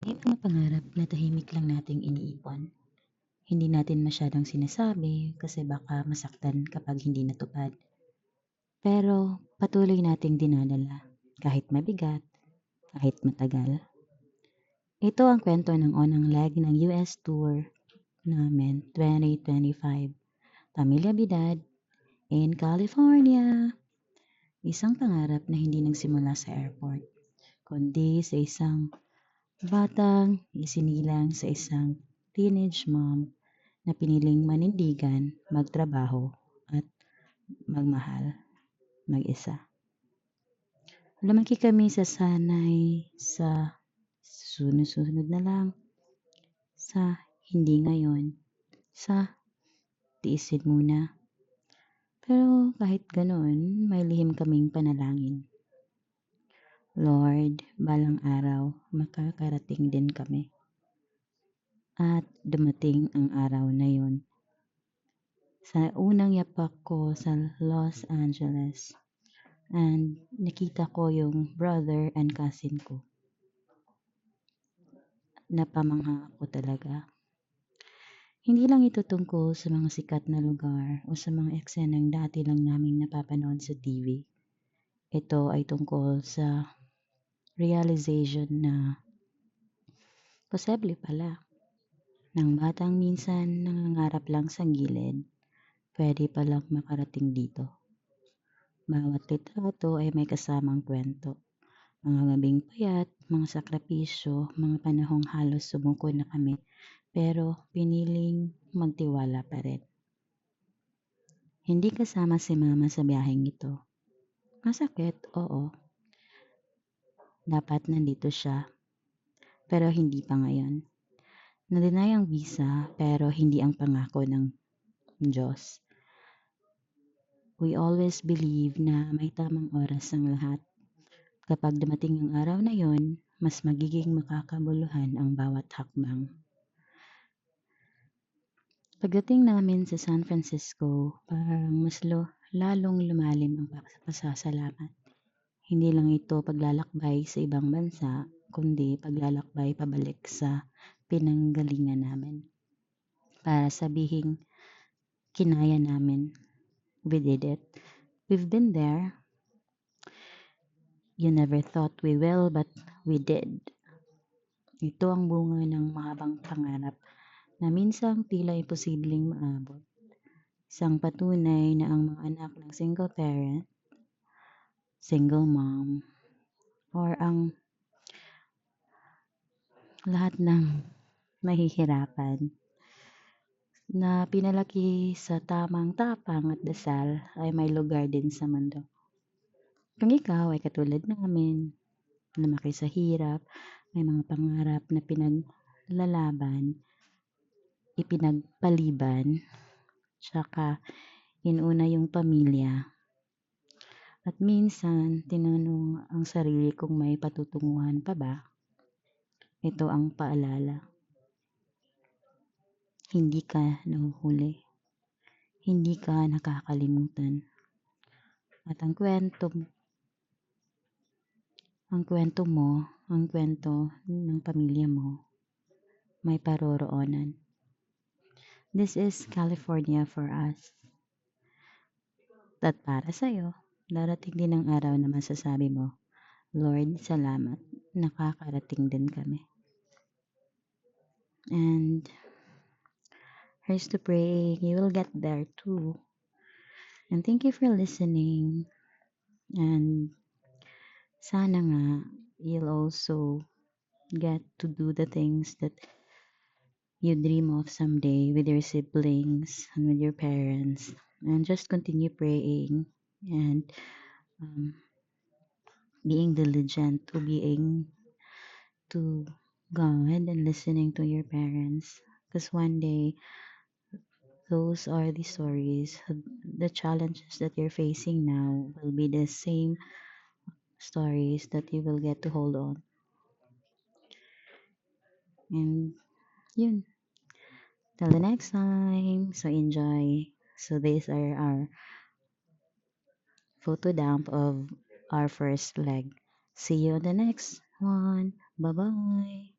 May mga pangarap na tahimik lang nating iniipon. Hindi natin masyadong sinasabi kasi baka masaktan kapag hindi natupad. Pero patuloy nating dinadala kahit mabigat, kahit matagal. Ito ang kwento ng unang leg ng US tour namin 2025. Pamilya Bidad in California. Isang pangarap na hindi nagsimula sa airport, kundi sa isang batang isinilang sa isang teenage mom na piniling manindigan, magtrabaho at magmahal mag-isa. Lumaki kami sa sanay sa sunod-sunod na lang, sa hindi ngayon, sa tiisin muna. Pero kahit ganoon, may lihim kaming panalangin. Lord, balang araw makakarating din kami. At dumating ang araw na yun. Sa unang yapak ko sa Los Angeles, and nakita ko yung brother and cousin ko. Napamangha ako talaga. Hindi lang ito tungkol sa mga sikat na lugar o sa mga eksenang dati lang naming napapanood sa TV. Ito ay tungkol sa realization na posible pala ng batang minsan nangangarap lang sa gilid, pwede palang makarating dito. Bawat litrato ay may kasamang kwento. Mga gabing payat, mga sakripisyo, mga panahong halos sumuko na kami, pero piniling magtiwala pa rin. Hindi kasama si mama sa biyaheng ito. Masakit, oo. Dapat nandito siya, pero hindi pa ngayon. Nadinay ang visa, pero hindi ang pangako ng Diyos. We always believe na may tamang oras ang lahat. Kapag dumating ang araw na yon, mas magiging makakabuluhan ang bawat hakbang. Pagdating namin sa San Francisco, parang mas lalong lumalim ang pasasalamat. Hindi lang ito paglalakbay sa ibang bansa, kundi paglalakbay pabalik sa pinanggalingan namin. Para sabihing, kinaya namin. We did it. We've been there. You never thought we will, but we did. Ito ang bunga ng mahabang pangarap na minsang tila imposibleng maabot. Isang patunay na ang mga anak ng single parent, single mom, or ang lahat ng mahihirapan na pinalaki sa tamang tapang at dasal ay may lugar din sa mundo. Kung ikaw ay katulad namin, lumaki sa hirap, may mga pangarap na pinaglalaban, ipinagpaliban, tsaka inuna yung pamilya. At minsan, tinanong ang sarili kung may patutunguhan pa ba. Ito ang paalala. Hindi ka nahuhuli. Hindi ka nakakalimutan. At ang kwento mo, ang kwento ng pamilya mo, may paroroonan. This is California for us. At para sa'yo, darating din ang araw na masasabi mo, Lord, salamat, nakakarating din kami. And here's to pray you will get there too. And thank you for listening. And sana nga you'll also get to do the things that you dream of someday with your siblings and with your parents. And just continue praying and being diligent to being to God and listening to your parents. Because one day, those are the stories, the challenges that you're facing now will be the same stories that you will get to hold on. And yun, till the next time. So enjoy. So these are our photo dump of our first leg. See you on the next one. Bye-bye.